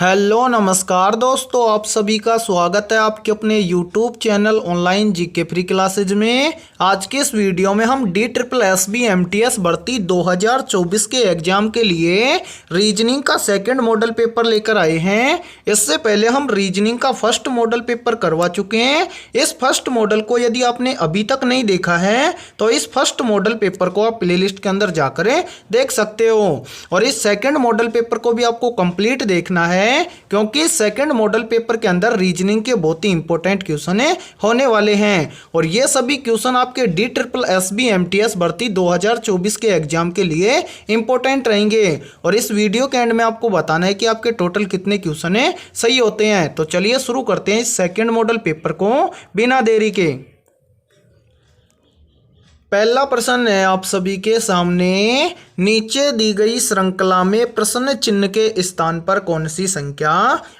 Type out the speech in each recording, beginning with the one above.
Hello नमस्कार दोस्तों, आप सभी का स्वागत है आपके अपने YouTube channel online GK free classes में। आज के इस वीडियो में हम DSSB भर्ती 2024 के एग्जाम के लिए रीजनिंग का सेकंड मॉडल पेपर लेकर आए हैं। इससे पहले हम रीजनिंग का फर्स्ट मॉडल पेपर करवा चुके हैं। इस फर्स्ट मॉडल को यदि आपने अभी तक नहीं देखा है तो इस फर्स्ट मॉडल पेपर को आप प्लेलिस्ट के अंदर जाकर देख सकते हो, और इस सेकंड मॉडल पेपर को भी आपको कंप्लीट देखना है क्योंकि सेकंड मॉडल पेपर के अंदर रीजनिंग के बहुत ही इंपॉर्टेंट क्वेश्चन होने वाले हैं, और ये सभी क्वेश्चन आपके DSSB भर्ती 2024 के एग्जाम के लिए इंपॉर्टेंट रहेंगे। और इस वीडियो के एंड में आपको बताना है कि आपके टोटल कितने क्वेश्चन सही होते हैं। तो चलिए शुरू करते हैं इस सेकंड मॉडल पेपर को बिना देरी के। पहला प्रश्न है आप सभी के सामने, नीचे दी गई श्रृंखला में प्रश्न चिन्ह के स्थान पर कौन सी संख्या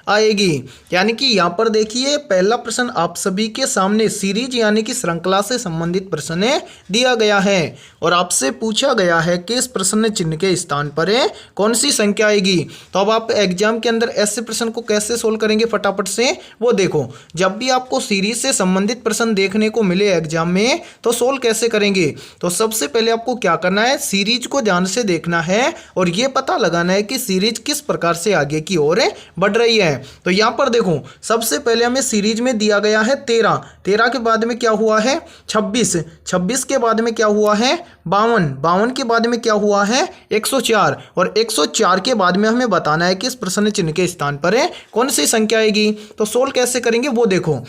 आएगी। यानी कि यहाँ पर देखिए, पहला प्रश्न आप सभी के सामने सीरीज यानी कि श्रृंखला से संबंधित प्रश्न दिया गया है और आपसे पूछा गया है कि इस प्रश्न चिन्ह के स्थान पर कौन सी संख्या आएगी। तो अब आप एग्जाम के अंदर ऐसे प्रश्न को कैसे सोल्व करेंगे फटाफट से वो देखो। जब भी आपको सीरीज से संबंधित प्रश्न देखने को मिले एग्जाम में तो सोल्व कैसे करेंगे। तो सबसे पहले आपको क्या करना है, सीरीज को ध्यान से देखना है और यह पता लगाना है कि सीरीज किस प्रकार से आगे की ओर बढ़ रही है। तो यहां पर देखो, सबसे पहले हमें सीरीज में दिया गया है 13 के बाद में क्या हुआ है 26 के बाद में क्या हुआ है 52 के बाद में क्या हुआ है 104, और 104 के बाद में हमें बताना है कि इस प्रश्न चिन्ह के स्थान पर कौन सी संख्या आएगी। तो सोल्व कैसे करेंगे वो देखो।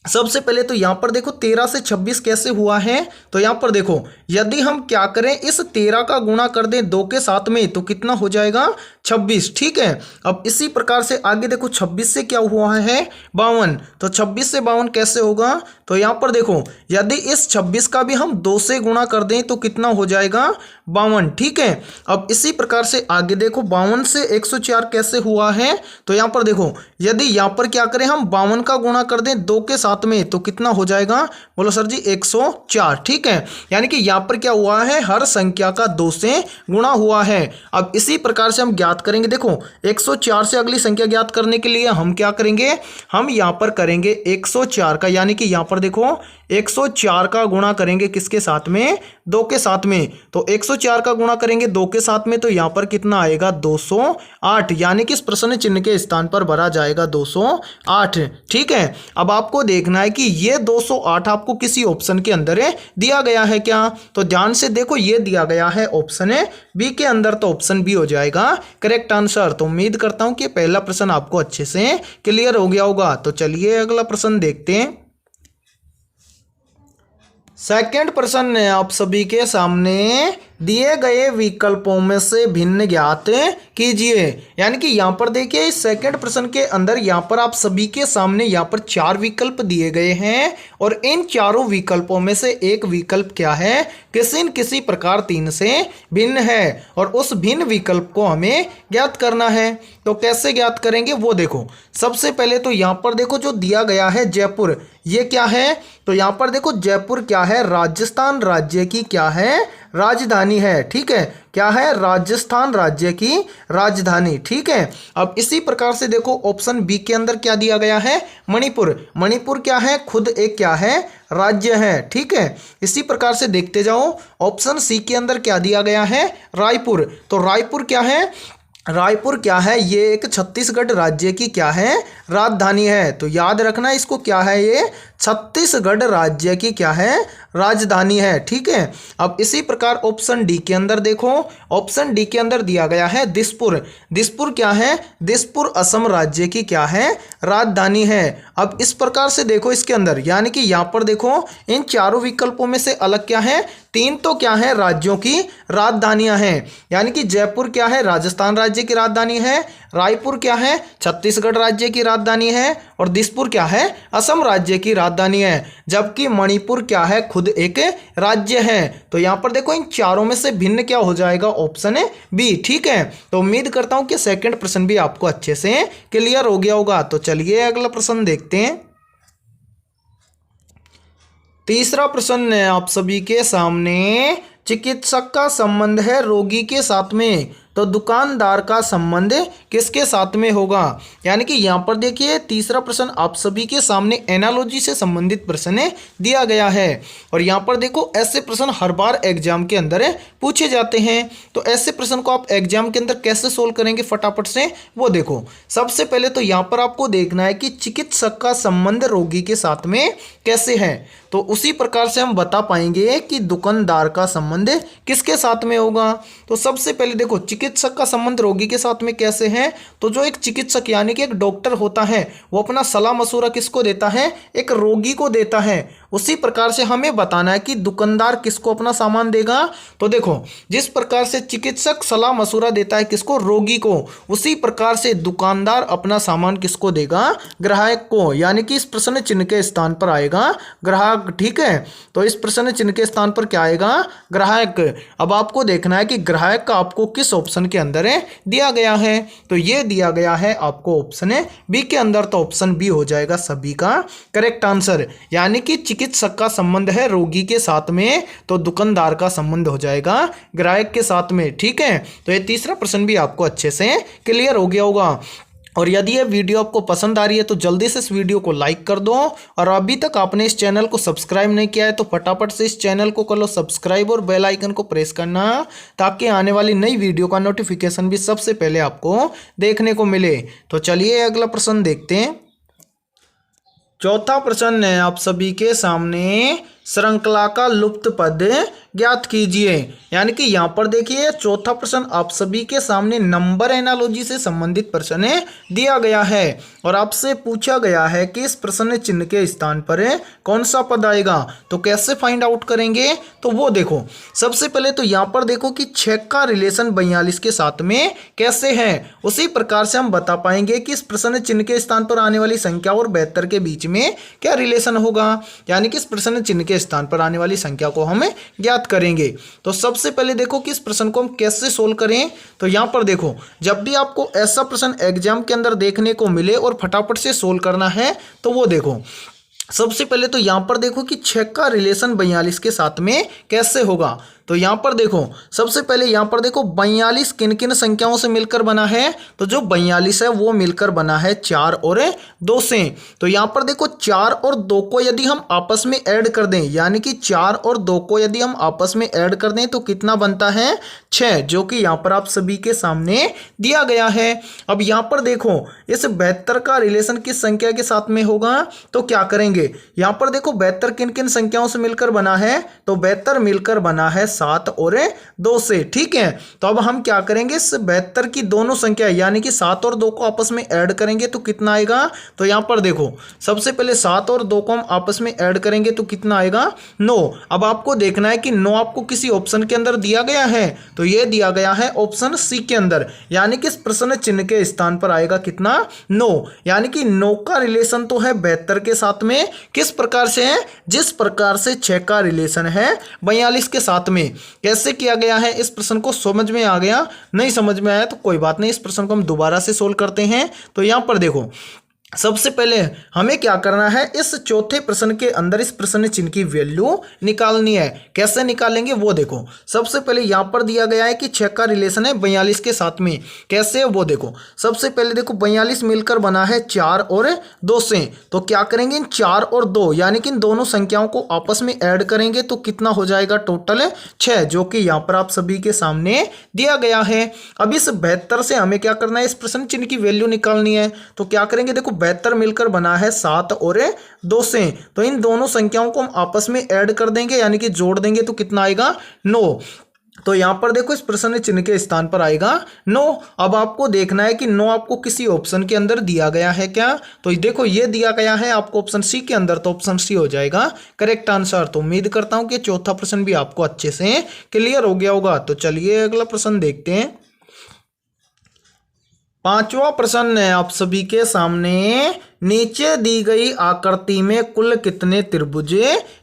सबसे पहले तो यहां पर देखो 13 से 26 कैसे हुआ है। तो यहां पर देखो, यदि हम क्या करें, इस 13 का गुणा कर दें 2 के साथ में तो कितना हो जाएगा 26। ठीक है, अब इसी प्रकार से आगे देखो 26 से क्या हुआ है 52, तो 26 से 52 कैसे होगा। तो यहां पर देखो, यदि इस 26 का भी हम 2 से गुणा कर दें तो कितना हो जाएगा 52। ठीक है, अब इसी प्रकार से आगे देखो 52 से 104 कैसे हुआ है। तो यहां पर देखो, यदि यहां पर क्या करें हम 52 का गुणा कर दें 2 के साथ में तो कितना हो जाएगा, बोलो सर जी 104। ठीक है, यानी कि यहां पर क्या हुआ है, हर संख्या का 2 से गुणा हुआ है। अब इसी प्रकार से हम ज्ञात करेंगे। देखो 104 से अगली संख्या ज्ञात करने के लिए हम क्या करेंगे, हम यहां पर करेंगे 104 का, यानी कि यहां पर देखो 104 का गुणा करेंगे किसके साथ में 2 के साथ में। तो 104 का गुणा करेंगे 2 के साथ में तो यहां पर कितना आएगा 208, यानी कि इस प्रश्न चिन्ह के स्थान पर भरा जाएगा 208। ठीक है, अब आपको देखना है कि ये 208 आपको किसी ऑप्शन के अंदर दिया गया है क्या। तो ध्यान से देखो, ये दिया गया है ऑप्शन बी के अंदर, तो ऑप्शन बी हो जाएगा करेक्ट आंसर। तो उम्मीद करता हूं कि पहला प्रश्न आपको अच्छे से क्लियर हो गया होगा। तो चलिए अगला प्रश्न देखते हैं। सेकंड प्रश्न है आप सभी के सामने, दिए गए विकल्पों में से भिन्न ज्ञात कीजिए। यानी कि यहां पर देखिए, इस सेकंड प्रश्न के अंदर यहां पर आप सभी के सामने यहां पर 4 विकल्प दिए गए हैं और इन चारों विकल्पों में से एक विकल्प क्या है, किसी न किसी प्रकार 3 से भिन्न है, और उस भिन्न विकल्प को हमें ज्ञात करना है। तो कैसे ज्ञात करेंगे वो देखो। सबसे पहले तो यहां पर देखो जो दिया गया है जयपुर, ये क्या है। तो यहां पर देखो जयपुर क्या है, राजस्थान राज्य की क्या है राजधानी है। ठीक है, क्या है, राजस्थान राज्य की राजधानी। ठीक है, अब इसी प्रकार से देखो ऑप्शन बी के अंदर क्या दिया गया है, मणिपुर क्या है, खुद एक क्या है राज्य है। ठीक है, इसी प्रकार से देखते जाओ। ऑप्शन सी के अंदर क्या दिया गया है, रायपुर। तो रायपुर क्या है, ये एक छत्तीसगढ़ राज्य की क्या है राजधानी है। तो याद रखना इसको, क्या है ये छत्तीसगढ़ राज्य की क्या है राजधानी है। ठीक है, अब इसी प्रकार ऑप्शन डी के अंदर देखो, ऑप्शन डी के अंदर दिया गया है दिसपुर क्या है, दिसपुर असम राज्य की क्या है राजधानी है। अब इस प्रकार से देखो इसके अंदर, यानी कि यहां पर देखो इन चारों विकल्पों में से अलग क्या है, 3 तो क्या है राज्यों की राजधानियां हैं। यानी कि जयपुर क्या है, राजस्थान राज्य की राजधानी है, रायपुर क्या है, छत्तीसगढ़ राज्य की राजधानी है, और दिसपुर क्या है, असम राज्य की राजधानी है। जबकि मणिपुर क्या है, खुद एक राज्य है। तो यहां पर देखो इन चारों में से भिन्न क्या हो जाएगा, ऑप्शन बी। ठीक है, तो उम्मीद करता हूं कि सेकंड प्रश्न भी आपको अच्छे से क्लियर हो गया होगा। तो चलिए अगला प्रश्न देखते हैं। तीसरा प्रश्न है आप सभी के सामने, चिकित्सक का संबंध है रोगी के साथ में तो दुकानदार का संबंध किसके साथ में होगा। यानी कि यहाँ पर देखिए तीसरा प्रश्न आप सभी के सामने एनालॉजी से संबंधित प्रश्न दिया गया है। और यहाँ पर देखो ऐसे प्रश्न हर बार एग्जाम के अंदर पूछे जाते हैं। तो ऐसे प्रश्न को आप एग्जाम के अंदर कैसे सोल्व करेंगे फटाफट से वो देखो। सबसे पहले तो यहाँ पर आपको देखना है कि चिकित्सक का संबंध रोगी के साथ में कैसे है। तो उसी प्रकार से हम बता पाएंगे कि दुकानदार का संबंध किसके साथ में होगा। तो सबसे पहले देखो चिकित्सक का संबंध रोगी के साथ में कैसे है। तो जो एक चिकित्सक यानी कि एक डॉक्टर होता है वो अपना सलाह मशूरा किसको देता है, एक रोगी को देता है। उसी प्रकार से हमें बताना है कि दुकानदार किसको अपना सामान देगा। तो देखो जिस प्रकार से चिकित्सक सलाह मशूरा देता है किसको, रोगी को, उसी प्रकार से दुकानदार अपना सामान किसको देगा, ग्राहक को। यानी कि इस प्रश्न चिन्ह के स्थान पर आएगा ग्राहक। ठीक है, तो इस प्रश्न चिन्ह के स्थान पर क्या आएगा, ग्राहक। अब आपको देखना है कि ग्राहक का आपको किस ऑप्शन के अंदर दिया गया है। तो ये दिया गया है आपको ऑप्शन बी के अंदर। तो ऑप्शन बी हो जाएगा सभी का करेक्ट आंसर। यानी कि चिकित्सक का संबंध है रोगी के साथ में, तो दुकानदार का संबंध हो जाएगा ग्राहक के साथ में। ठीक है, तो ये तीसरा प्रश्न भी आपको अच्छे से क्लियर हो गया होगा। और यदि ये वीडियो आपको पसंद आ रही है तो जल्दी से इस वीडियो को लाइक कर दो। और अभी तक आपने इस चैनल को सब्सक्राइब नहीं किया है तो फटाफट से इस चैनल को कर लो सब्सक्राइब और बेल आइकन को प्रेस करना, ताकि आने वाली नई वीडियो का नोटिफिकेशन भी सबसे पहले आपको देखने को मिले। तो चलिए अगला प्रश्न देखते हैं। चौथा प्रश्न है आप सभी के सामने, श्रृंखला का लुप्त पद ज्ञात कीजिए। यानी कि यहाँ पर देखिए चौथा प्रश्न आप सभी के सामने नंबर एनालॉजी से संबंधित प्रश्न दिया गया है और आपसे पूछा गया है कि इस प्रश्न चिन्ह के स्थान पर कौन सा पद आएगा। तो कैसे फाइंड आउट करेंगे, तो वो देखो। सबसे पहले तो यहाँ पर देखो कि 6 का रिलेशन 42 के साथ में कैसे है। उसी प्रकार से हम बता पाएंगे कि इस प्रश्न चिन्ह के स्थान पर आने वाली संख्या और 72 के बीच में क्या रिलेशन होगा। यानी कि इस प्रश्न चिन्ह के स्थान पर आने वाली संख्या को हम ज्ञात करेंगे। तो सबसे पहले देखो कि इस प्रश्न को हम कैसे सोल्व करें। तो यहां पर देखो जब भी आपको ऐसा प्रश्न एग्जाम के अंदर देखने को मिले और फटाफट से सोल्व करना है तो वो देखो। सबसे पहले तो यहां पर देखो कि 6 का रिलेशन 42 के साथ में कैसे होगा। तो यहां पर देखो सबसे पहले यहां पर देखो 42 किन किन संख्याओं से मिलकर बना है। तो जो 42 है वो मिलकर बना है 4 और 2 से। तो यहां पर देखो 4 और 2 को यदि हम आपस में ऐड कर दें, यानी कि 4 और 2 को यदि हम आपस में ऐड कर दें तो कितना बनता है 6, जो कि यहां पर आप सभी के सामने दिया गया है। अब यहां पर देखो इस 72 का रिलेशन किस संख्या के साथ में होगा। तो क्या करेंगे, यहां पर देखो 72 किन किन संख्याओं से मिलकर बना है। तो 72 मिलकर बना है 7 और 2 से। ठीक है, तो अब हम क्या करेंगे, इस 72 की दोनों संख्या यानी कि 7 और 2 को आपस में ऐड करेंगे तो कितना आएगा। तो यहां पर देखो सबसे पहले 7 और 2 को हम आपस में ऐड करेंगे तो कितना आएगा 9। अब आपको देखना है कि 9 आपको किसी ऑप्शन के अंदर दिया गया है। तो ये दिया गया है ऑप्शन सी के अंदर, यानी कि इस प्रश्न चिन्ह के स्थान पर आएगा कितना 9। यानी कि 9 का रिलेशन तो है 72 के साथ में, किस प्रकार से है, जिस प्रकार से 6 का रिलेशन है 42 के साथ में। कैसे किया गया है इस प्रश्न को समझ में आ गया, नहीं समझ में आया तो कोई बात नहीं, इस प्रश्न को हम दोबारा से सोल्व करते हैं। तो यहां पर देखो सबसे पहले हमें क्या करना है, इस चौथे प्रश्न के अंदर इस प्रश्न चिन्ह की वैल्यू निकालनी है। कैसे निकालेंगे वो देखो। सबसे पहले यहां पर दिया गया है कि 6 का रिलेशन है 42 के साथ में, कैसे है वो देखो। सबसे पहले देखो 42 मिलकर बना है 4 और 2 से। तो क्या करेंगे, इन 4 और 2 यानी कि इन दोनों संख्याओं को आपस में ऐड करेंगे तो कितना हो जाएगा टोटल 6, जो कि यहां पर आप सभी के सामने दिया गया है। अब इस 72 से हमें क्या करना है, इस प्रश्न चिन्ह की वैल्यू निकालनी है। तो क्या करेंगे, देखो 72 मिलकर बना है 7 और 2 से। तो इन दोनों संख्याओं को हम आपस में ऐड कर देंगे यानी कि जोड़ देंगे तो कितना आएगा 9। तो यहां पर देखो इस प्रश्न चिन्ह के स्थान पर आएगा 9। अब आपको देखना है कि 9 आपको किसी ऑप्शन के अंदर दिया गया है क्या। तो देखो ये दिया गया है आपको ऑप्शन सी के अंदर, तो ऑप्शन सी हो जाएगा करेक्ट आंसर। तो उम्मीद करता हूं कि चौथा प्रश्न भी आपको अच्छे से क्लियर हो गया होगा। तो चलिए अगला प्रश्न देखते हैं। पांचवा प्रश्न है आप सभी के सामने, नीचे दी गई आकृति में कुल कितने त्रिभुज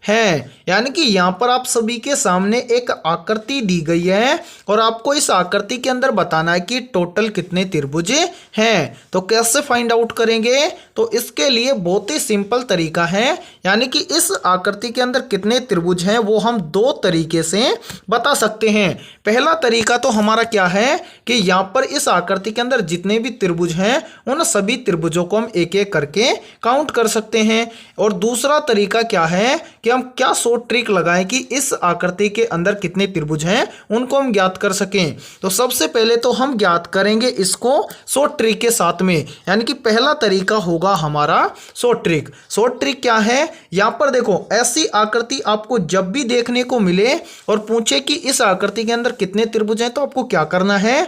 हैं। यानी कि यहाँ पर आप सभी के सामने एक आकृति दी गई है और आपको इस आकृति के अंदर बताना है कि टोटल कितने त्रिभुज हैं। तो कैसे फाइंड आउट करेंगे, तो इसके लिए बहुत ही सिंपल तरीका है। यानी कि इस आकृति के अंदर कितने त्रिभुज हैं वो हम दो तरीके से बता सकते हैं। पहला तरीका तो हमारा क्या है कि यहाँ पर इस आकृति के अंदर जितने भी त्रिभुज हैं उन सभी त्रिभुजों को हम एक एक करके काउंट कर सकते हैं। और दूसरा तरीका क्या है कि हम क्या शॉर्ट ट्रिक लगाएं कि इस आकृति के अंदर कितने त्रिभुज हैं उनको हम ज्ञात कर सकें। तो सबसे पहले तो हम ज्ञात करेंगे इसको शॉर्ट ट्रिक के साथ में। यानी कि पहला तरीका होगा हमारा शॉर्ट ट्रिक। शॉर्ट ट्रिक क्या है, यहाँ पर देखो ऐसी आकृति आपको जब भी देखने को मिले और पूछे कि इस आकृति के अंदर कितने त्रिभुज हैं, तो आपको क्या करना है,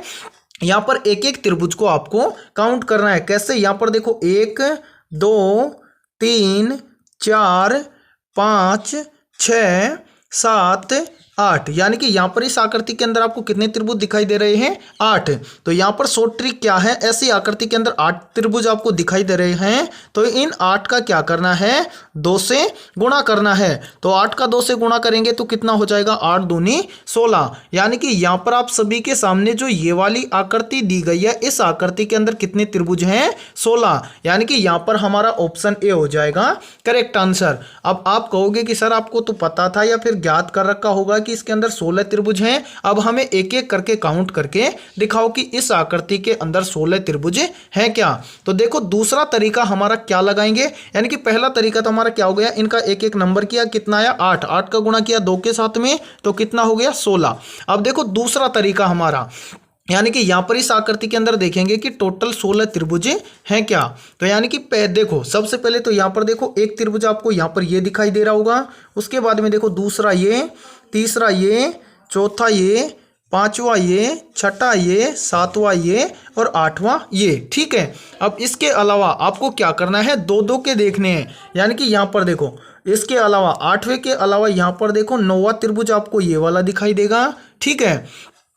यहाँ पर एक एक त्रिभुज को आपको काउंट करना है। कैसे, यहाँ पर देखो 1 2 3 4 5 6 7 8, यानी कि यहाँ पर इस आकृति के अंदर आपको कितने त्रिभुज दिखाई दे रहे हैं, 8। तो यहाँ पर शॉर्ट ट्रिक क्या है, ऐसी आकृति के अंदर 8 त्रिभुज आपको दिखाई दे रहे हैं, तो इन 8 का क्या करना है, 2 से गुणा करना है। तो 8 का 2 से गुणा करेंगे तो कितना हो जाएगा, 8 दूनी 16। यानी कि यहाँ पर आप सभी के सामने जो ये वाली आकृति दी गई है, इस आकृति के अंदर कितने त्रिभुज हैं, 16। यानी कि यहाँ पर हमारा ऑप्शन ए हो जाएगा करेक्ट आंसर। अब आप कहोगे कि सर आपको तो पता था या फिर ज्ञात कर रखा होगा कि इसके अंदर 16 त्रिभुज हैं, अब हमें एक एक करके काउंट करके दिखाओ कि इस आकृति के अंदर 16 त्रिभुज हैं क्या। तो देखो दूसरा तरीका हमारा क्या लगाएंगे, यानी कि पहला तरीका तो हमारा क्या हो गया, इनका एक एक नंबर किया, कितना आया 8, 8 का गुणा किया 2 के साथ में तो कितना हो गया 16। अब देखो दूसरा तरीका हमारा, यानी कि यहाँ पर इस आकृति के अंदर देखेंगे कि टोटल 16 त्रिभुज हैं क्या। तो यानी कि देखो सबसे पहले तो यहाँ पर देखो एक त्रिभुज आपको यहाँ पर ये दिखाई दे रहा होगा, उसके बाद में देखो दूसरा ये, तीसरा ये, चौथा ये, पांचवा ये, छठा ये, सातवां ये और आठवां ये। ठीक है, अब इसके अलावा आपको क्या करना है, 2-2 के देखने हैं। यानी कि यहाँ पर देखो इसके अलावा 8वें के अलावा यहाँ पर देखो 9वां त्रिभुज आपको ये वाला दिखाई देगा। ठीक है,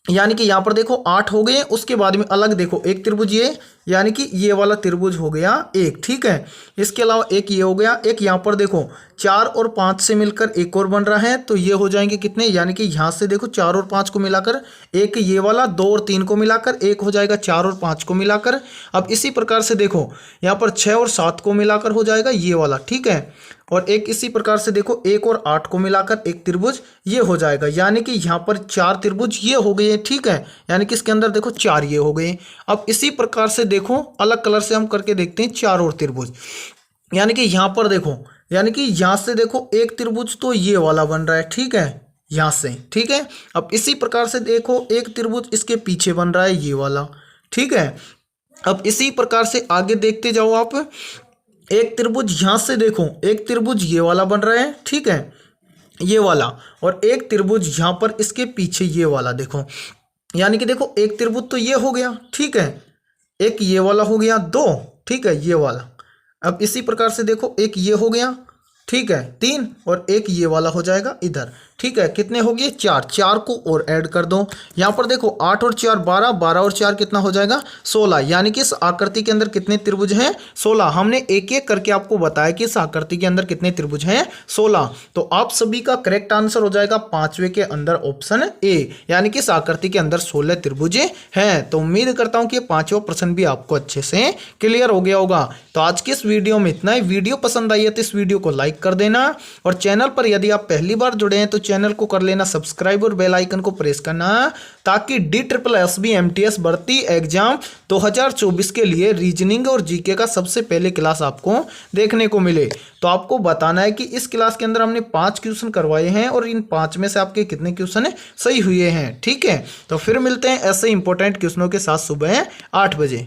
यानी कि यहाँ पर देखो 8 हो गए, उसके बाद में अलग देखो एक त्रिभुज ये, यानी कि ये वाला त्रिभुज हो गया एक। ठीक है, इसके अलावा एक ये हो गया, एक यहाँ पर देखो 4 और 5 से मिलकर एक और बन रहा है, तो ये हो जाएंगे कितने, यानी कि यहाँ से देखो 4 और 5 को मिलाकर एक ये वाला, 2 और 3 को मिलाकर एक हो जाएगा 4 और 5 को मिलाकर। अब इसी प्रकार से देखो यहाँ पर 6 और 7 को मिलाकर हो जाएगा ये वाला। ठीक है, और एक इसी प्रकार से देखो 1 और 8 को मिलाकर एक त्रिभुज ये हो जाएगा, यानी कि यहाँ पर 4 त्रिभुज ये हो गए। ठीक है, यानी कि इसके अंदर देखो 4 ये हो गए। अब इसी प्रकार से देखो अलग कलर से हम करके देखते हैं 4 और त्रिभुज, यानी कि यहाँ पर देखो, यानी कि यहाँ से देखो एक त्रिभुज तो ये वाला बन रहा है। ठीक है, यहाँ से। ठीक है, अब इसी प्रकार से देखो एक त्रिभुज इसके पीछे बन रहा है ये वाला। ठीक है, अब इसी प्रकार से आगे देखते जाओ आप, एक त्रिभुज यहाँ से देखो, एक त्रिभुज ये वाला बन रहा है। ठीक है, ये वाला, और एक त्रिभुज यहाँ पर इसके पीछे ये वाला देखो, यानी कि देखो एक त्रिभुज तो ये हो गया। ठीक है, एक ये वाला हो गया 2। ठीक है, ये वाला। अब इसी प्रकार से देखो एक ये हो गया। ठीक है, 3, और एक ये वाला हो जाएगा इधर। ठीक है, कितने हो गए 4, 4 को और ऐड कर दो। यहाँ पर देखो 8 और 4 12, 12 और 4 कितना हो जाएगा 16। यानी कि इस आकृति के अंदर कितने त्रिभुज हैं 16। हमने एक एक करके आपको बताया कि इस आकृति के अंदर कितने त्रिभुज हैं 16। तो आप सभी का करेक्ट आंसर हो जाएगा 5वें के अंदर ऑप्शन ए, यानी कि इस आकृति के अंदर 16 त्रिभुज हैं। तो उम्मीद करता हूँ कि 5वां प्रश्न भी आपको अच्छे से क्लियर हो गया होगा। तो आज की इस वीडियो में इतना ही। वीडियो पसंद आई है तो इस वीडियो को लाइक कर देना, और चैनल पर यदि आप पहली बार जुड़े हैं तो चैनल को कर लेना सब्सक्राइब और बेल आइकन को प्रेस करना, ताकि DSSB MTS भर्ती एग्जाम 2024 के लिए रीजनिंग और जीके का सबसे पहले क्लास आपको देखने को मिले। तो आपको बताना है कि इस क्लास के अंदर हमने 5 क्वेश्चन करवाए हैं और इन 5 में से आपके कितने क्वेश्चन सही हुए हैं। ठीक है, तो फिर मिलते हैं ऐसे इंपॉर्टेंट क्वेश्चनों के साथ सुबह 8 बजे।